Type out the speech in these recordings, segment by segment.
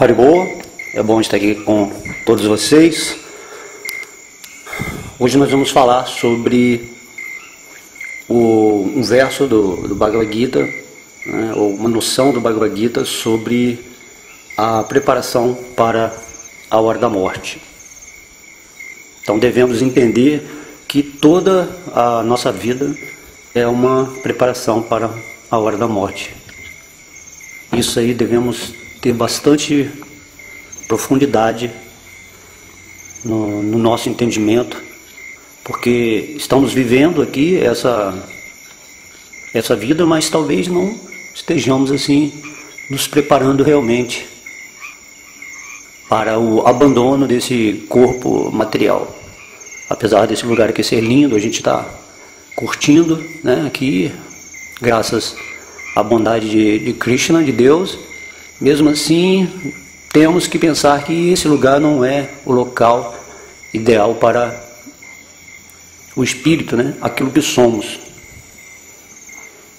Haribô, é bom estar aqui com todos vocês. Hoje nós vamos falar sobre um verso do Bhagavad Gita, né, ou uma noção do Bhagavad Gita sobre a preparação para a hora da morte. Então devemos entender que toda a nossa vida é uma preparação para a hora da morte. Isso aí devemos ter bastante profundidade no nosso entendimento, porque estamos vivendo aqui essa vida, mas talvez não estejamos assim nos preparando realmente para o abandono desse corpo material. Apesar desse lugar aqui ser lindo, a gente está curtindo, né, aqui, graças à bondade de Krishna, de Deus. Mesmo assim, temos que pensar que esse lugar não é o local ideal para o espírito, né? Aquilo que somos.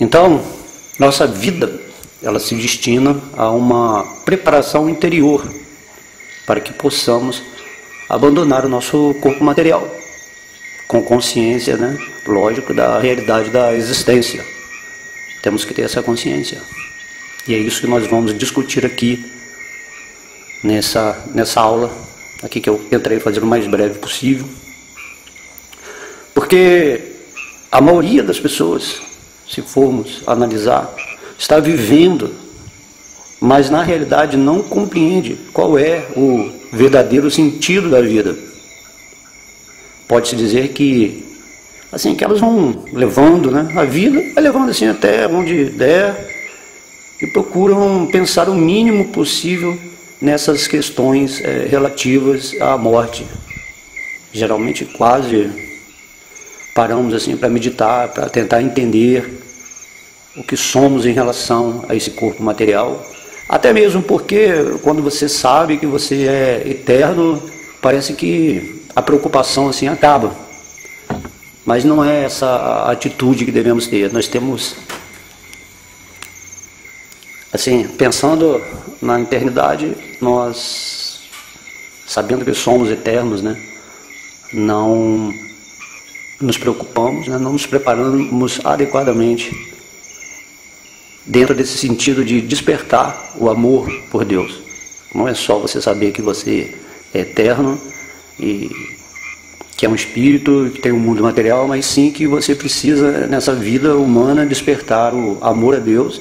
Então, nossa vida, ela se destina a uma preparação interior para que possamos abandonar o nosso corpo material, com consciência, né? Lógico, da realidade da existência. Temos que ter essa consciência. E é isso que nós vamos discutir aqui nessa aula, aqui que eu tentarei fazer o mais breve possível. Porque a maioria das pessoas, se formos analisar, está vivendo, mas na realidade não compreende qual é o verdadeiro sentido da vida. Pode-se dizer que, assim, que elas vão levando, né? A vida vai levando assim até onde der, e procuram pensar o mínimo possível nessas questões relativas à morte. Geralmente quase paramos assim para meditar, para tentar entender o que somos em relação a esse corpo material. Até mesmo porque quando você sabe que você é eterno, parece que a preocupação assim acaba. Mas não é essa atitude que devemos ter. Nós temos, assim, pensando na eternidade, nós, sabendo que somos eternos, né, não nos preocupamos, né, não nos preparamos adequadamente dentro desse sentido de despertar o amor por Deus. Não é só você saber que você é eterno e que é um espírito, que tem um mundo material, mas sim que você precisa, nessa vida humana, despertar o amor a Deus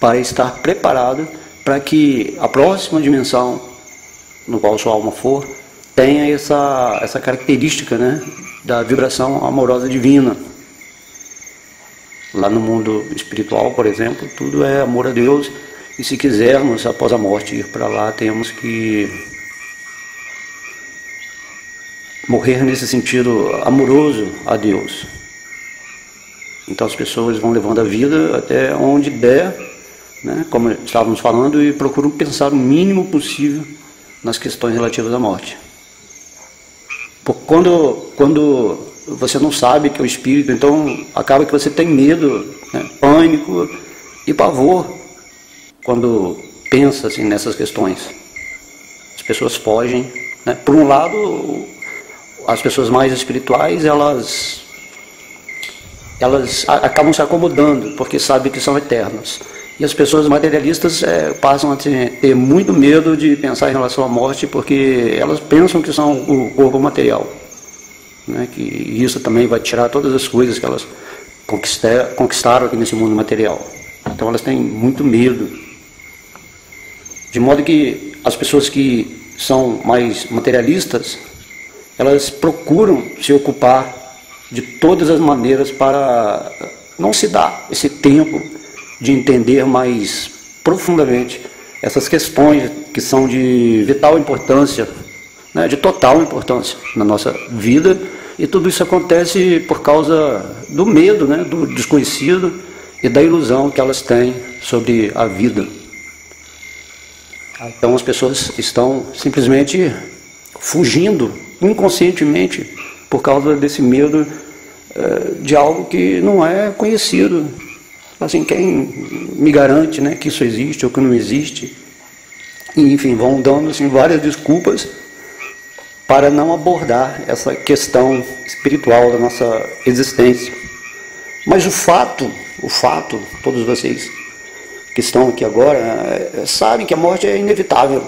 para estar preparado para que a próxima dimensão no qual sua alma for tenha essa característica, né, da vibração amorosa divina. Lá no mundo espiritual, por exemplo, tudo é amor a Deus, e se quisermos, após a morte, ir para lá, temos que morrer nesse sentido amoroso a Deus. Então as pessoas vão levando a vida até onde der, né, como estávamos falando, e procuram pensar o mínimo possível nas questões relativas à morte. Porque quando você não sabe que é o espírito, então acaba que você tem medo, né, pânico e pavor quando pensa assim, nessas questões. As pessoas fogem, né? Por um lado, as pessoas mais espirituais, elas acabam se acomodando, porque sabem que são eternas. E as pessoas materialistas passam a ter muito medo de pensar em relação à morte, porque elas pensam que são o corpo material, né? Que isso também vai tirar todas as coisas que elas conquistaram aqui nesse mundo material. Então elas têm muito medo. De modo que as pessoas que são mais materialistas, elas procuram se ocupar de todas as maneiras para não se dar esse tempo de entender mais profundamente essas questões que são de vital importância, né, de total importância na nossa vida, e tudo isso acontece por causa do medo, né, do desconhecido e da ilusão que elas têm sobre a vida. Então as pessoas estão simplesmente fugindo inconscientemente por causa desse medo de algo que não é conhecido. Assim, quem me garante, né, que isso existe ou que não existe? E, enfim, vão dando assim, várias desculpas para não abordar essa questão espiritual da nossa existência. Mas o fato, todos vocês que estão aqui agora, sabem que a morte é inevitável,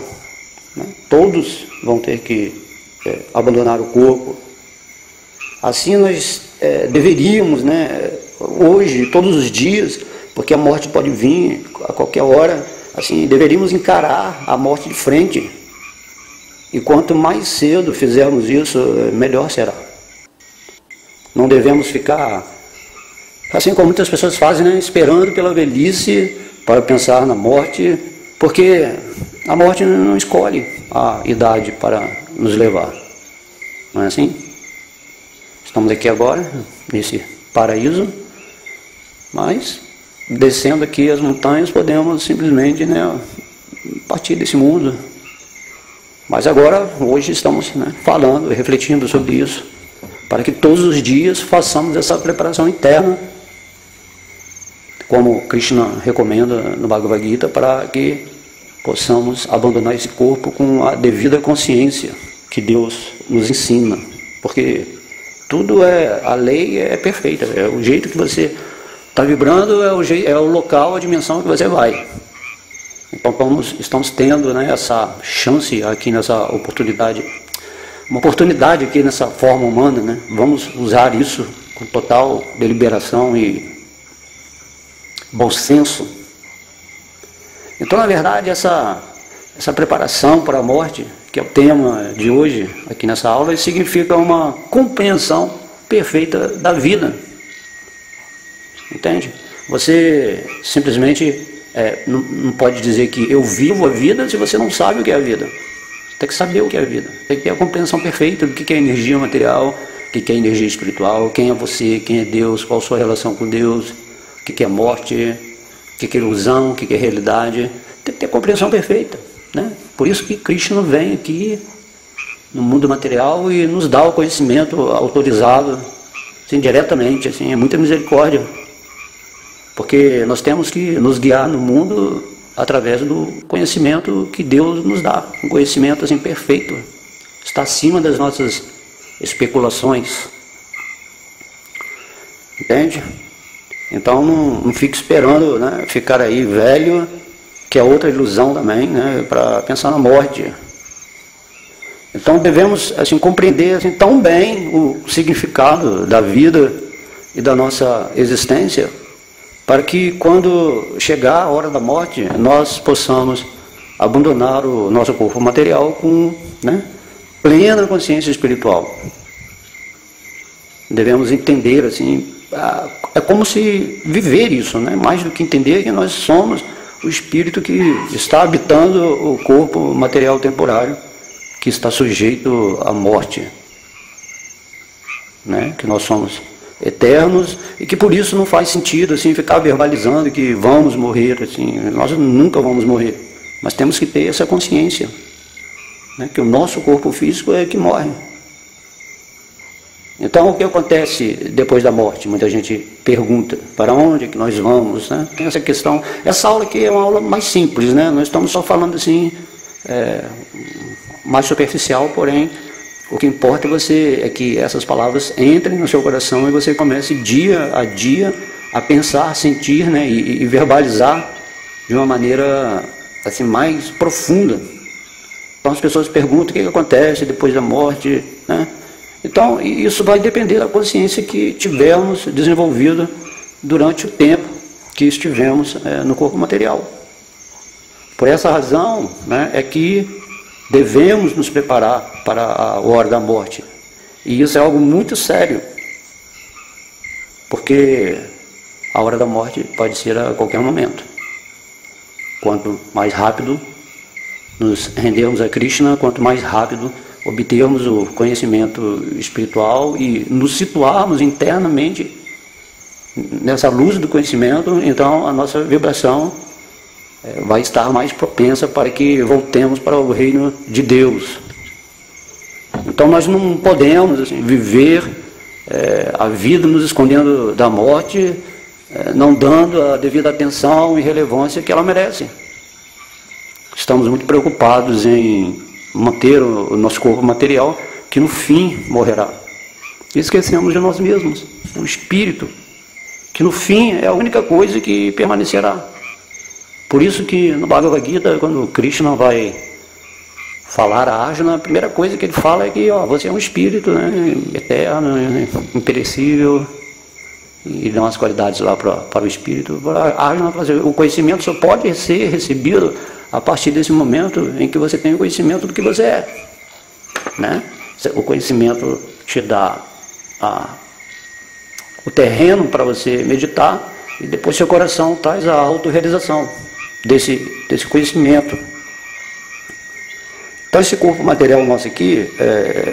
né? Todos vão ter que abandonar o corpo. Assim nós deveríamos, né, hoje, todos os dias, porque a morte pode vir a qualquer hora, assim, deveríamos encarar a morte de frente. E quanto mais cedo fizermos isso, melhor será. Não devemos ficar, assim como muitas pessoas fazem, né, esperando pela velhice para pensar na morte, porque a morte não escolhe a idade para nos levar. Não é assim? Estamos aqui agora, nesse paraíso, mas descendo aqui as montanhas podemos simplesmente, né, partir desse mundo. Mas agora, hoje estamos, né, falando, refletindo sobre isso, para que todos os dias façamos essa preparação interna, como Krishna recomenda no Bhagavad Gita, para que possamos abandonar esse corpo com a devida consciência que Deus nos ensina. Porque tudo a lei é perfeita, é o jeito que você está vibrando, é o local, a dimensão que você vai. Então estamos tendo, né, essa chance aqui nessa oportunidade, uma oportunidade aqui nessa forma humana, né? Vamos usar isso com total deliberação e bom senso. Então, na verdade, essa preparação para a morte, que é o tema de hoje aqui nessa aula, significa uma compreensão perfeita da vida. Entende? Você simplesmente não pode dizer que eu vivo a vida se você não sabe o que é a vida. Tem que saber o que é a vida. Tem que ter a compreensão perfeita do que é energia material, o que é energia espiritual, quem é você, quem é Deus, qual a sua relação com Deus, o que é morte, o que é ilusão, o que é realidade. Tem que ter a compreensão perfeita, né? Por isso que Krishna vem aqui no mundo material e nos dá o conhecimento autorizado, assim, diretamente, assim, é muita misericórdia. Porque nós temos que nos guiar no mundo através do conhecimento que Deus nos dá. Um conhecimento assim, perfeito. Está acima das nossas especulações. Entende? Então não fique esperando, né, ficar aí velho, que é outra ilusão também, né, para pensar na morte. Então devemos assim, compreender assim, tão bem o significado da vida e da nossa existência, para que quando chegar a hora da morte, nós possamos abandonar o nosso corpo material com, né, plena consciência espiritual. Devemos entender, assim, é como se viver isso, né? Mais do que entender que nós somos o espírito que está habitando o corpo material temporário, que está sujeito à morte, né? Que nós somos eternos e que por isso não faz sentido assim ficar verbalizando que vamos morrer, assim, nós nunca vamos morrer, mas temos que ter essa consciência, né, que o nosso corpo físico é que morre. Então o que acontece depois da morte? Muita gente pergunta, para onde é que nós vamos, né? Tem essa questão. Essa aula aqui é uma aula mais simples, né? Nós estamos só falando assim, mais superficial, porém o que importa é que essas palavras entrem no seu coração e você comece dia a dia a pensar, sentir, né, e verbalizar de uma maneira assim, mais profunda. Então as pessoas perguntam o que acontece depois da morte, né? Então isso vai depender da consciência que tivermos desenvolvida durante o tempo que estivemos no corpo material. Por essa razão, né, é que devemos nos preparar para a hora da morte. E isso é algo muito sério, porque a hora da morte pode ser a qualquer momento. Quanto mais rápido nos rendermos a Krishna, quanto mais rápido obtermos o conhecimento espiritual e nos situarmos internamente nessa luz do conhecimento, então a nossa vibração vai estar mais propensa para que voltemos para o reino de Deus. Então nós não podemos assim, viver a vida nos escondendo da morte, não dando a devida atenção e relevância que ela merece. estamos muito preocupados em manter o nosso corpo material, que no fim morrerá. E esquecemos de nós mesmos, o espírito, que no fim é a única coisa que permanecerá. Por isso que no Bhagavad Gita, quando Krishna vai falar a Arjuna, a primeira coisa que ele fala é que você é um espírito, né, eterno, imperecível, e dá umas qualidades lá para o espírito. A Arjuna fala assim, o conhecimento só pode ser recebido a partir desse momento em que você tem o conhecimento do que você é. Né? O conhecimento te dá o terreno para você meditar, e depois seu coração traz a autorrealização desse conhecimento. Então esse corpo material nosso aqui,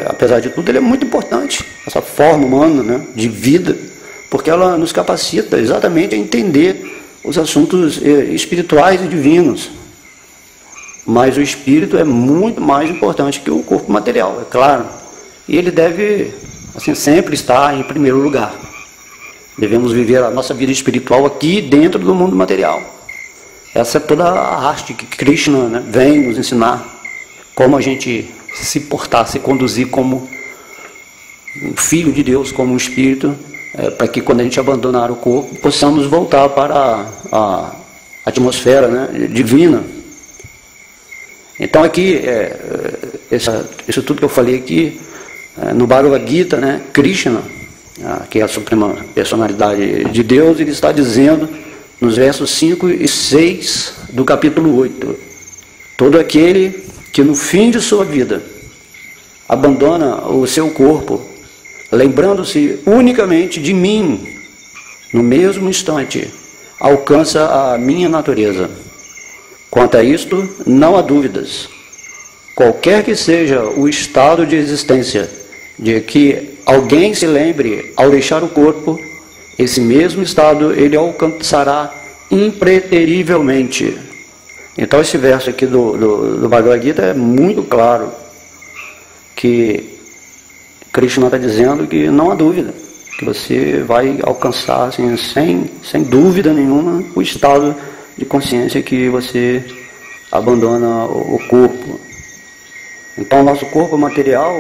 apesar de tudo, ele é muito importante, essa forma humana, né, de vida, porque ela nos capacita exatamente a entender os assuntos espirituais e divinos. Mas o espírito é muito mais importante que o corpo material, é claro. E ele deve, assim, sempre estar em primeiro lugar. Devemos viver a nossa vida espiritual aqui dentro do mundo material. Essa é toda a arte que Krishna, né, vem nos ensinar. Como a gente se portar, se conduzir como um filho de Deus, como um espírito, para que quando a gente abandonar o corpo, possamos voltar para a atmosfera, né, divina. Então aqui, isso tudo que eu falei aqui, no Bhagavad Gita, né, Krishna, que é a suprema personalidade de Deus, ele está dizendo nos versos 5 e 6 do capítulo 8, todo aquele que no fim de sua vida abandona o seu corpo, lembrando-se unicamente de mim, no mesmo instante, alcança a minha natureza. Quanto a isto, não há dúvidas. Qualquer que seja o estado de existência de que alguém se lembre ao deixar o corpo, esse mesmo estado ele alcançará impreterivelmente. Então esse verso aqui do Bhagavad Gita é muito claro, que Krishna está dizendo que não há dúvida, que você vai alcançar assim, sem dúvida nenhuma o estado de consciência que você abandona o corpo. Então o nosso corpo material,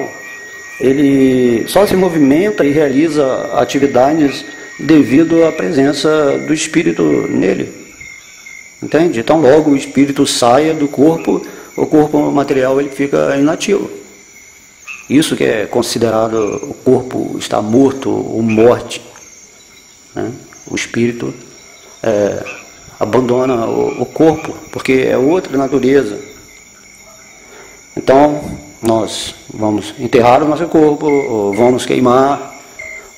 ele só se movimenta e realiza atividades devido à presença do espírito nele. Entende? Então logo o espírito saia do corpo, o corpo material ele fica inativo. Isso que é considerado o corpo está morto ou morte. Né? O espírito abandona o corpo, porque é outra natureza. Então nós vamos enterrar o nosso corpo, ou vamos queimar,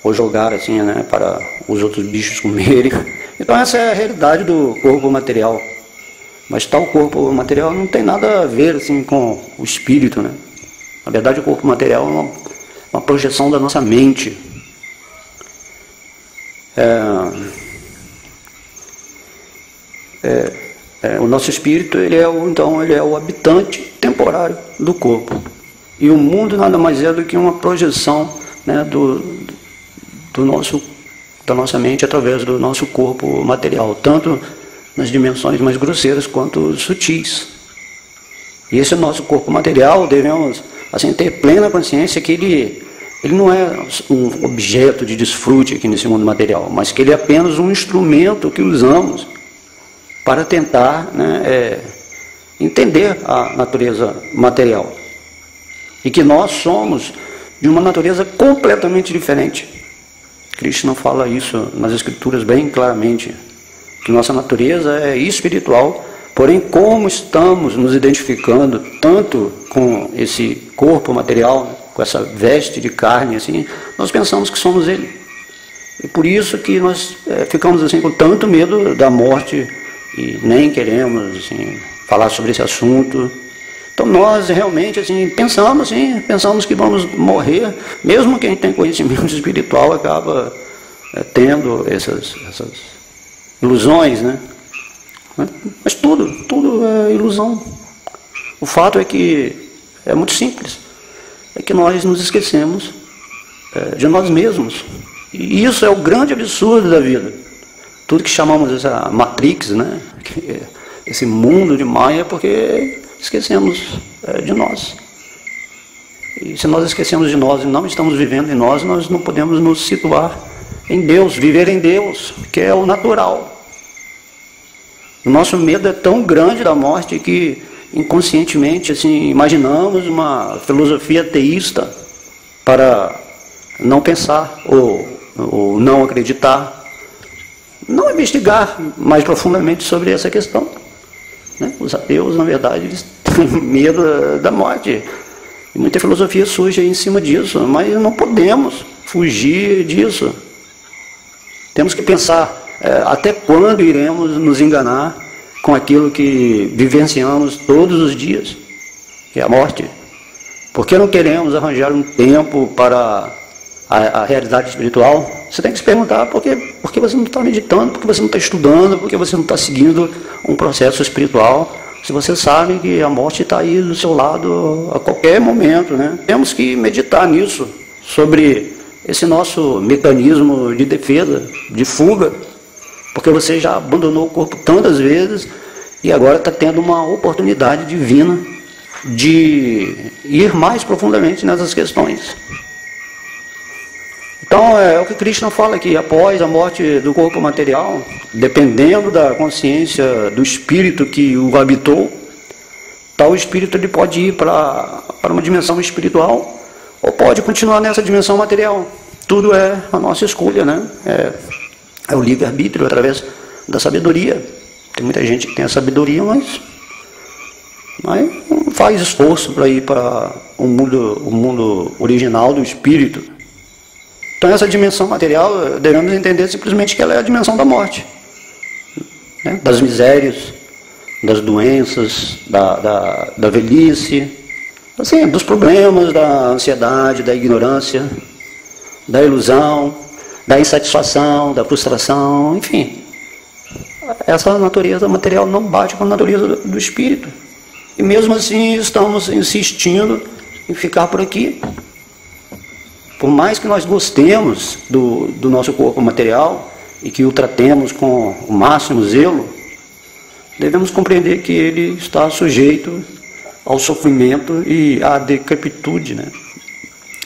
ou jogar assim, né, para os outros bichos comerem. Então essa é a realidade do corpo material. Mas tal corpo material não tem nada a ver assim, com o espírito, né? Na verdade o corpo material é uma projeção da nossa mente. O nosso espírito ele é o habitante temporário do corpo. E o mundo nada mais é do que uma projeção, né, da nossa mente através do nosso corpo material, tanto nas dimensões mais grosseiras quanto sutis. E esse nosso corpo material devemos assim, ter plena consciência que ele não é um objeto de desfrute aqui nesse mundo material, mas que ele é apenas um instrumento que usamos para tentar, né, entender a natureza material. E que nós somos de uma natureza completamente diferente. Krishna fala isso nas escrituras bem claramente, que nossa natureza é espiritual, porém como estamos nos identificando tanto com esse corpo material, com essa veste de carne, assim, nós pensamos que somos ele. E por isso que nós ficamos assim, com tanto medo da morte e nem queremos assim, falar sobre esse assunto. Então nós realmente assim, pensamos que vamos morrer, mesmo quem tem conhecimento espiritual acaba tendo essas ilusões, né? Mas tudo é ilusão. O fato é que é muito simples, é que nós nos esquecemos de nós mesmos. E isso é o grande absurdo da vida. Tudo que chamamos essa Matrix, né? Esse mundo de Maia, porque esquecemos de nós. E se nós esquecemos de nós e não estamos vivendo em nós, nós não podemos nos situar em Deus, viver em Deus, que é o natural. O nosso medo é tão grande da morte que inconscientemente assim, imaginamos uma filosofia ateísta para não pensar ou não acreditar, não investigar mais profundamente sobre essa questão. Né? Os ateus, na verdade, eles têm medo da morte. E muita filosofia surge aí em cima disso, mas não podemos fugir disso. Temos que pensar até quando iremos nos enganar com aquilo que vivenciamos todos os dias, que é a morte. Por que não queremos arranjar um tempo para a realidade espiritual? Você tem que se perguntar por que você não está meditando, por que você não está estudando, por que você não está seguindo um processo espiritual, se você sabe que a morte está aí do seu lado a qualquer momento, né? Temos que meditar nisso, sobre esse nosso mecanismo de defesa, de fuga, porque você já abandonou o corpo tantas vezes e agora está tendo uma oportunidade divina de ir mais profundamente nessas questões. Então é o que Krishna fala aqui: após a morte do corpo material, dependendo da consciência do espírito que o habitou, tal espírito ele pode ir para uma dimensão espiritual ou pode continuar nessa dimensão material. Tudo é a nossa escolha, né? É o livre-arbítrio através da sabedoria. Tem muita gente que tem a sabedoria, mas não faz esforço para ir para o mundo original do espírito. Então essa dimensão material, devemos entender simplesmente que ela é a dimensão da morte, né? Das misérias, das doenças, da velhice, assim, dos problemas, da ansiedade, da ignorância, da ilusão, da insatisfação, da frustração, enfim. Essa natureza material não bate com a natureza do espírito. E mesmo assim estamos insistindo em ficar por aqui. Por mais que nós gostemos do nosso corpo material e que o tratemos com o máximo zelo, devemos compreender que ele está sujeito ao sofrimento e à decrepitude, né?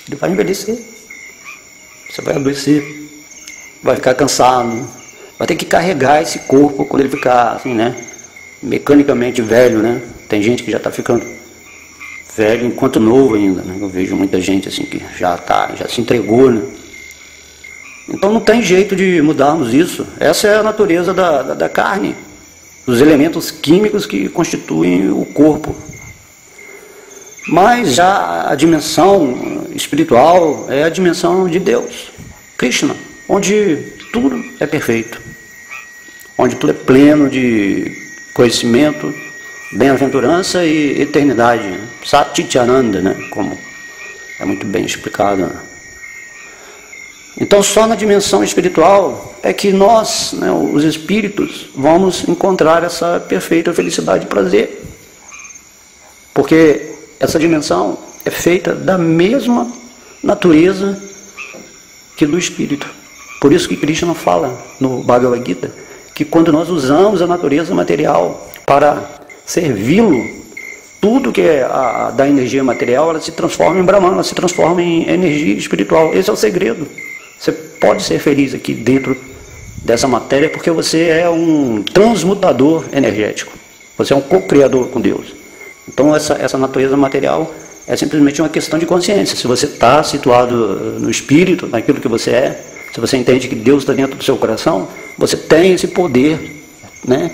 Ele vai envelhecer, você vai adoecer, vai ficar cansado, vai ter que carregar esse corpo quando ele ficar assim, né? Mecanicamente velho, né? Tem gente que já está ficando velho enquanto novo ainda, né? Eu vejo muita gente assim que já se entregou, né? Então não tem jeito de mudarmos isso. Essa é a natureza da carne, dos elementos químicos que constituem o corpo. Mas já a dimensão espiritual é a dimensão de Deus, Krishna, onde tudo é perfeito, onde tudo é pleno de conhecimento, bem-aventurança e eternidade, Satchitananda, né? Como é muito bem explicado. Então só na dimensão espiritual é que nós, né, os espíritos, vamos encontrar essa perfeita felicidade e prazer. Porque essa dimensão é feita da mesma natureza que do espírito. Por isso que Krishna fala no Bhagavad Gita que quando nós usamos a natureza material para servi-lo, tudo que é da energia material, ela se transforma em Brahman, ela se transforma em energia espiritual. Esse é o segredo. Você pode ser feliz aqui dentro dessa matéria porque você é um transmutador energético. Você é um co-criador com Deus. Então essa natureza material é simplesmente uma questão de consciência. Se você está situado no espírito, naquilo que você é, se você entende que Deus está dentro do seu coração, você tem esse poder, né,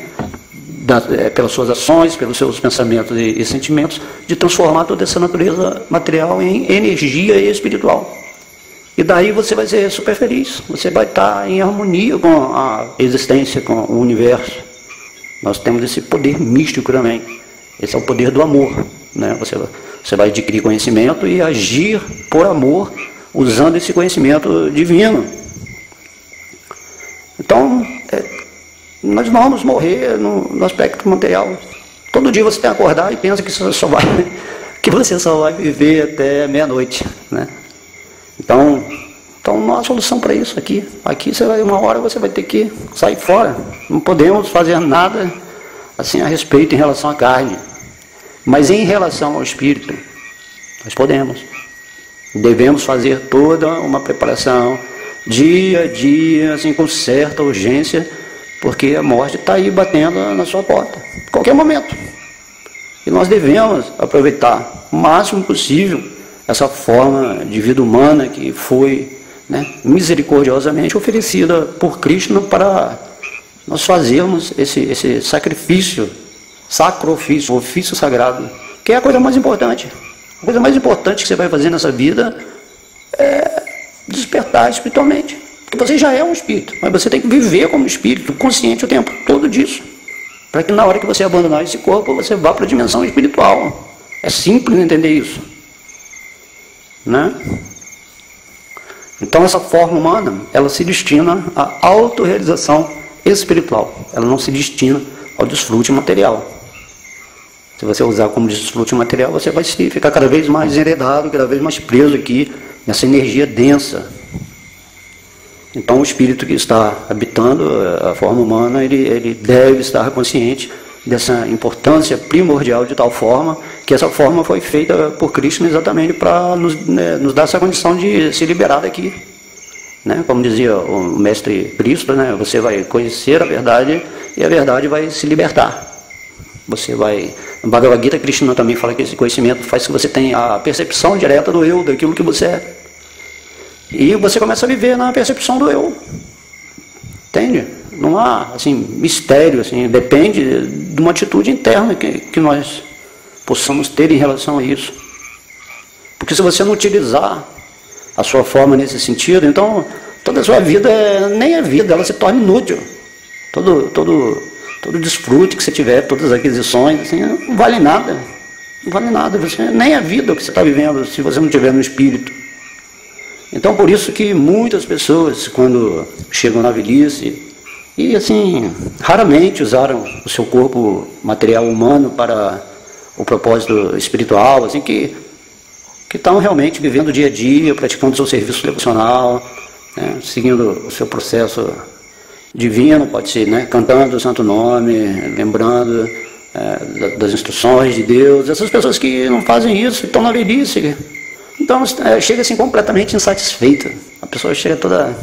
pelas suas ações, pelos seus pensamentos e sentimentos, de transformar toda essa natureza material em energia espiritual. E daí você vai ser super feliz, você vai estar em harmonia com a existência, com o universo. Nós temos esse poder místico também. Esse é o poder do amor, né? Você vai adquirir conhecimento e agir por amor, usando esse conhecimento divino. Então, nós vamos morrer no aspecto material. Todo dia você tem que acordar e pensa que você só vai viver até meia-noite, né? Então não há solução para isso aqui. Aqui uma hora você vai ter que sair fora. Não podemos fazer nada assim a respeito em relação à carne. Mas em relação ao espírito, nós podemos. Devemos fazer toda uma preparação, dia a dia, assim, com certa urgência, porque a morte está aí batendo na sua porta, a qualquer momento. E nós devemos aproveitar o máximo possível essa forma de vida humana que foi, né, misericordiosamente oferecida por Krishna para nós fazermos esse sacrifício, ofício sagrado, que é a coisa mais importante. A coisa mais importante que você vai fazer nessa vida é despertar espiritualmente. Porque você já é um espírito, mas você tem que viver como espírito, consciente o tempo todo disso. Para que na hora que você abandonar esse corpo, você vá para a dimensão espiritual. É simples entender isso, né? Então essa forma humana, ela se destina à autorrealização espiritual. Ela não se destina ao desfrute material. Se você usar como desfrute material, você vai ficar cada vez mais enredado, cada vez mais preso aqui, nessa energia densa. Então o espírito que está habitando a forma humana, ele deve estar consciente dessa importância primordial, de tal forma que essa forma foi feita por Krishna exatamente para nos dar essa condição de se liberar daqui. Né? Como dizia o mestre Cristo, né? Você vai conhecer a verdade e a verdade vai se libertar. Você vai... No Bhagavad Gita, Krishna também fala que esse conhecimento faz que você tenha a percepção direta do eu, daquilo que você é. E você começa a viver na percepção do eu. Entende? Não há, assim, mistério, assim, depende de uma atitude interna que nós possamos ter em relação a isso. Porque se você não utilizar a sua forma nesse sentido, então toda a sua vida, nem a vida, ela se torna inútil. Todo desfrute que você tiver, todas as aquisições, assim, não vale nada. Não vale nada. Nem a vida que você está vivendo, se você não tiver no espírito. Então, por isso que muitas pessoas, quando chegam na velhice, e assim, raramente usaram o seu corpo material humano para o propósito espiritual, assim, que estão realmente vivendo o dia a dia, praticando o seu serviço devocional, né, seguindo o seu processo divino, pode ser, né, cantando o santo nome, lembrando das instruções de Deus. Essas pessoas que não fazem isso, estão na velhice, então chega assim completamente insatisfeita. A pessoa chega toda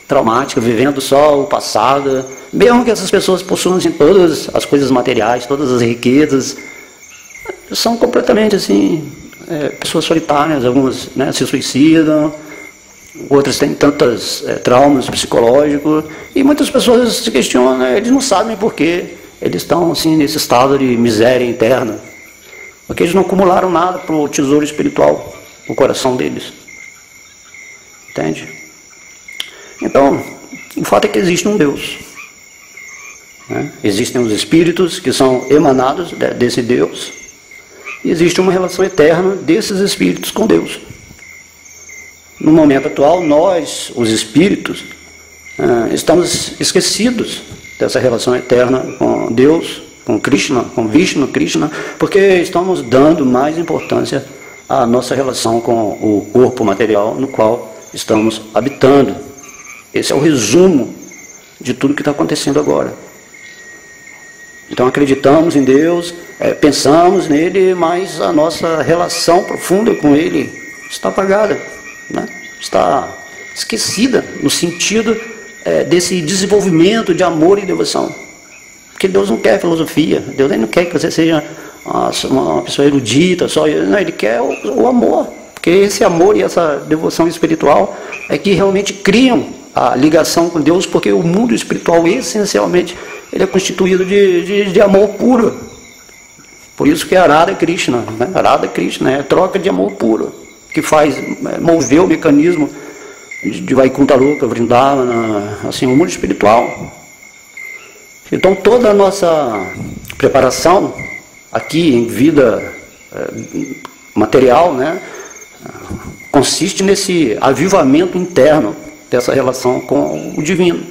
traumática, vivendo só o passado, mesmo que essas pessoas possuam assim, todas as coisas materiais, todas as riquezas, são completamente assim, pessoas solitárias. Algumas, né, se suicidam, outras têm tantos traumas psicológicos, e muitas pessoas se questionam, né, eles não sabem por que eles estão assim, nesse estado de miséria interna, porque eles não acumularam nada para o tesouro espiritual, o coração deles. Entende? Então, o fato é que existe um Deus, né? Existem os espíritos que são emanados desse Deus, e existe uma relação eterna desses espíritos com Deus. No momento atual, nós, os espíritos, estamos esquecidos dessa relação eterna com Deus, com Krishna, com Vishnu, Krishna, porque estamos dando mais importância à nossa relação com o corpo material no qual estamos habitando. Esse é o resumo de tudo que está acontecendo agora. Então acreditamos em Deus, pensamos nele, mas a nossa relação profunda com ele está apagada, né? Está esquecida no sentido desse desenvolvimento de amor e devoção. Porque Deus não quer filosofia, Deus não quer que você seja uma pessoa erudita, só, não, Ele quer o amor. Porque esse amor e essa devoção espiritual é que realmente criam a ligação com Deus, porque o mundo espiritual, essencialmente, ele é constituído de amor puro. Por isso que é Arada Krishna, né? Arada Krishna é troca de amor puro, que faz mover o mecanismo de Vaikuntha Loka, Vrindavana, assim, o mundo espiritual. Então toda a nossa preparação aqui em vida material, né, consiste nesse avivamento interno dessa relação com o divino.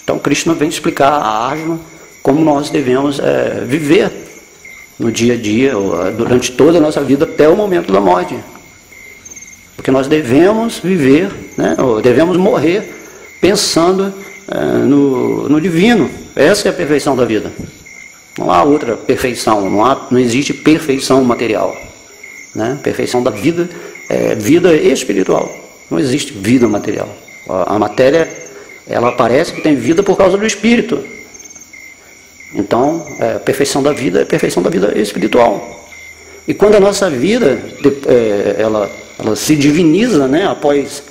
Então Krishna vem explicar a Arjuna como nós devemos viver no dia a dia, durante toda a nossa vida, até o momento da morte. Porque nós devemos viver, né, ou devemos morrer pensando no divino. Essa é a perfeição da vida. Não há outra perfeição, não existe perfeição material, né? Perfeição da vida é vida espiritual, não existe vida material. A matéria, ela parece que tem vida por causa do espírito. Então, a perfeição da vida é a perfeição da vida espiritual. E quando a nossa vida, ela se diviniza, né, após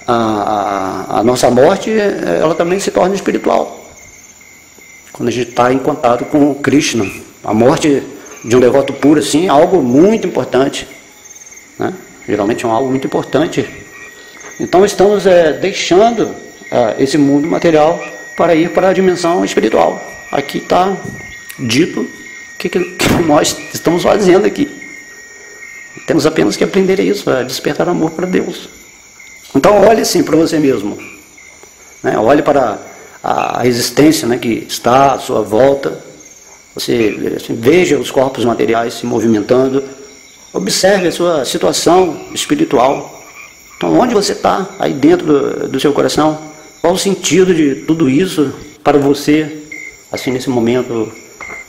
a nossa morte, ela também se torna espiritual. Quando a gente está em contato com Krishna, a morte de um devoto puro, assim, é algo muito importante, né? Geralmente é algo muito importante. Então estamos deixando esse mundo material para ir para a dimensão espiritual. Aqui está dito o que nós estamos fazendo aqui. Temos apenas que aprender isso, a despertar amor para Deus. Então olhe assim para você mesmo, né? Olhe para a existência, né, que está à sua volta. Você veja os corpos materiais se movimentando. Observe a sua situação espiritual. Então onde você está aí dentro do seu coração? Qual o sentido de tudo isso para você, assim, nesse momento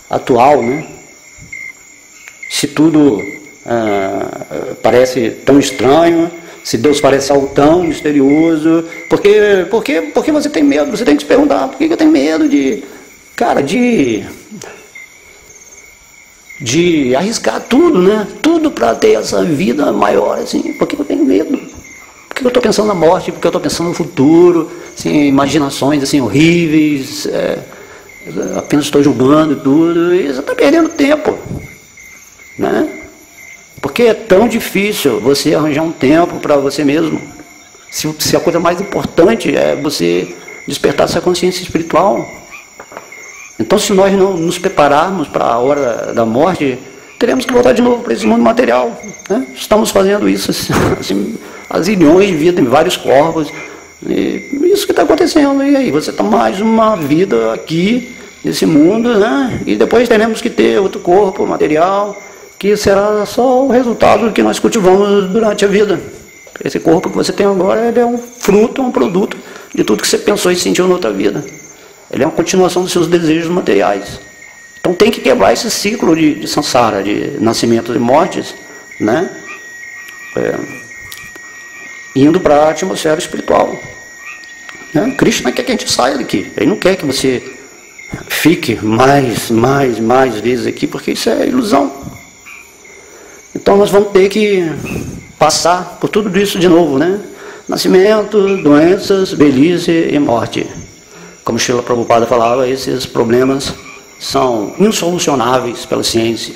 atual, né? Se tudo parece tão estranho, se Deus parece algo tão misterioso, por que você tem medo? Você tem que se perguntar, por que eu tenho medo de arriscar tudo, né? Tudo para ter essa vida maior, assim. Por que eu tenho medo? Por que eu estou pensando na morte? Por que eu estou pensando no futuro? Assim, imaginações assim, horríveis, apenas estou julgando tudo, e você está perdendo tempo, né? Porque é tão difícil você arranjar um tempo para você mesmo. Se a coisa mais importante é você despertar essa consciência espiritual. Então, se nós não nos prepararmos para a hora da morte, teremos que voltar de novo para esse mundo material, né? Estamos fazendo isso assim, há zilhões de vidas, em vários corpos. E isso que está acontecendo. E aí, você está mais uma vida aqui, nesse mundo, né? E depois teremos que ter outro corpo material, que será só o resultado que nós cultivamos durante a vida. Esse corpo que você tem agora, ele é um fruto, um produto de tudo que você pensou e sentiu na outra vida. Ele é uma continuação dos seus desejos materiais. Então tem que quebrar esse ciclo de samsara, de nascimentos e mortes, né? Indo para a atmosfera espiritual, né? Krishna quer que a gente saia daqui. Ele não quer que você fique mais vezes aqui, porque isso é ilusão. Então nós vamos ter que passar por tudo isso de novo, né? Nascimento, doenças, velhice e morte. Como Srila Prabhupada falava, esses problemas são insolucionáveis pela ciência.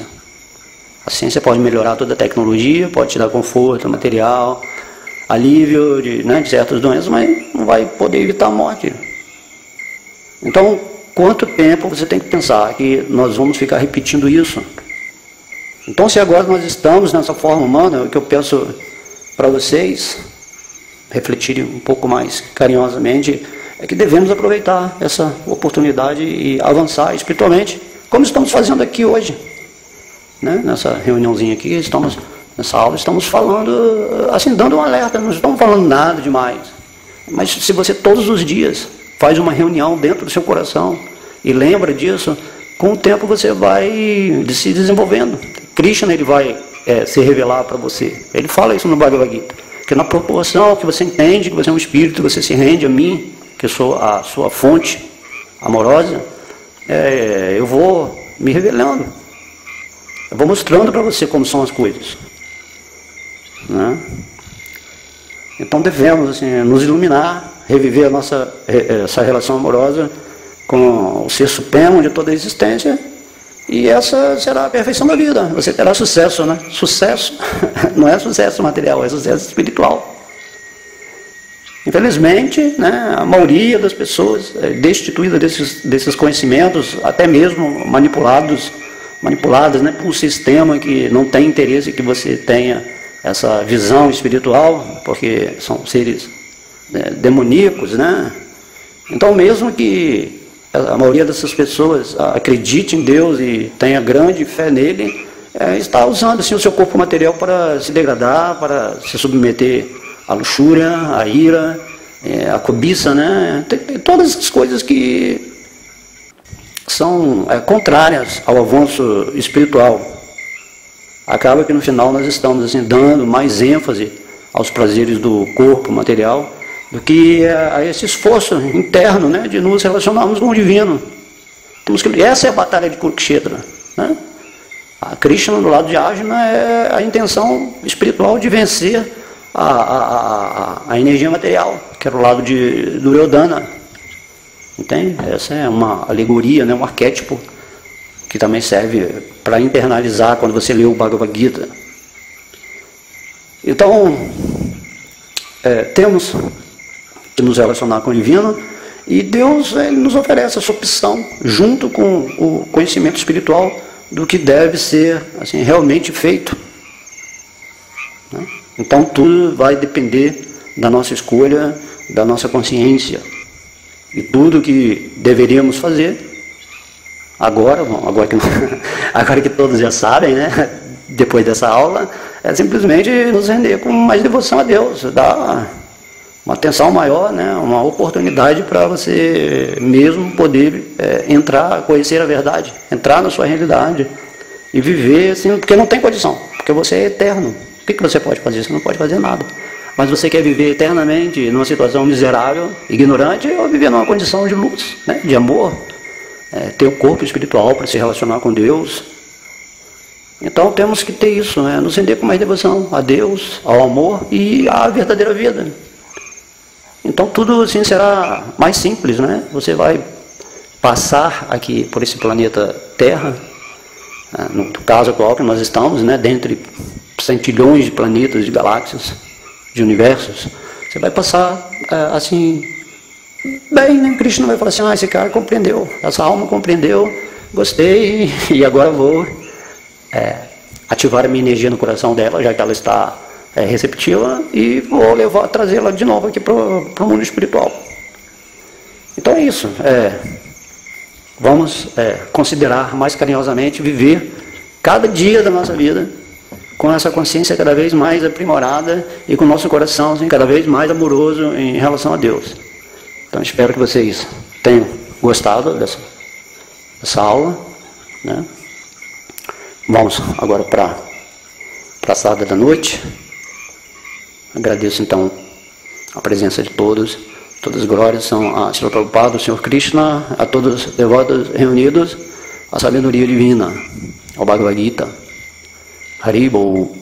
A ciência pode melhorar toda a tecnologia, pode te dar conforto material, alívio de certas doenças, mas não vai poder evitar a morte. Então, quanto tempo você tem que pensar que nós vamos ficar repetindo isso? Então, se agora nós estamos nessa forma humana, o que eu peço para vocês refletirem um pouco mais carinhosamente é que devemos aproveitar essa oportunidade e avançar espiritualmente, como estamos fazendo aqui hoje, né? Nessa reuniãozinha aqui, nessa aula, estamos falando, assim, dando um alerta, não estamos falando nada demais. Mas se você todos os dias faz uma reunião dentro do seu coração e lembra disso, com o tempo você vai se desenvolvendo. Krishna, ele vai se revelar para você. Ele fala isso no Bhagavad Gita, que na proporção que você entende que você é um espírito, que você se rende a mim, que eu sou a sua fonte amorosa, eu vou me revelando. Eu vou mostrando para você como são as coisas, né? Então devemos, assim, nos iluminar, reviver essa relação amorosa com o Ser Supremo de toda a existência, e essa será a perfeição da vida. Você terá sucesso, né? Sucesso não é sucesso material, é sucesso espiritual. Infelizmente, né, a maioria das pessoas é destituída desses conhecimentos, até mesmo manipuladas, né, por um sistema que não tem interesse que você tenha essa visão espiritual, porque são seres demoníacos, né? Então, mesmo que a maioria dessas pessoas acredite em Deus e tenha grande fé nele, está usando assim o seu corpo material para se degradar, para se submeter à luxúria, à ira, à cobiça, né? Tem todas essas coisas que são contrárias ao avanço espiritual. Acaba que no final nós estamos assim, dando mais ênfase aos prazeres do corpo material do que a esse esforço interno, né, de nos relacionarmos com o divino. Essa é a batalha de Kurukshetra, né? A Krishna, do lado de Arjuna, é a intenção espiritual de vencer a energia material, que era o lado de Duryodhana. Entende? Essa é uma alegoria, né, um arquétipo que também serve para internalizar quando você lê o Bhagavad Gita. Então, temos que nos relacionar com o divino, e Deus nos oferece essa opção, junto com o conhecimento espiritual do que deve ser assim, realmente feito. Né? Então tudo vai depender da nossa escolha, da nossa consciência. E tudo que deveríamos fazer, agora que todos já sabem, né? Depois dessa aula, é simplesmente nos render com mais devoção a Deus, dar uma atenção maior, né? Uma oportunidade para você mesmo poder entrar, conhecer a verdade, entrar na sua realidade e viver assim, porque não tem condição, porque você é eterno. O que você pode fazer? Você não pode fazer nada. Mas você quer viver eternamente numa situação miserável, ignorante, ou viver numa condição de luz, né? De amor, ter um corpo espiritual para se relacionar com Deus. Então temos que ter isso, né? Nos render com mais devoção a Deus, ao amor e à verdadeira vida. Então tudo assim será mais simples, né? Você vai passar aqui por esse planeta Terra, no caso atual que nós estamos, né? Dentre centilhões de planetas, de galáxias, de universos, você vai passar assim, bem, né? Krishna vai falar assim, esse cara compreendeu, essa alma compreendeu, gostei, e agora vou ativar a minha energia no coração dela, já que ela está receptiva, e vou trazê-la de novo aqui para o mundo espiritual. Então é isso, vamos considerar mais carinhosamente viver cada dia da nossa vida com essa consciência cada vez mais aprimorada e com o nosso coração assim, cada vez mais amoroso em relação a Deus. Então espero que vocês tenham gostado dessa aula, né? Vamos agora para a sala da noite. Agradeço então a presença de todos. Todas as glórias são a Srila Prabhupada, ao Senhor Krishna, a todos os devotos reunidos, a sabedoria divina, ao Bhagavad Gita. Hari Bol.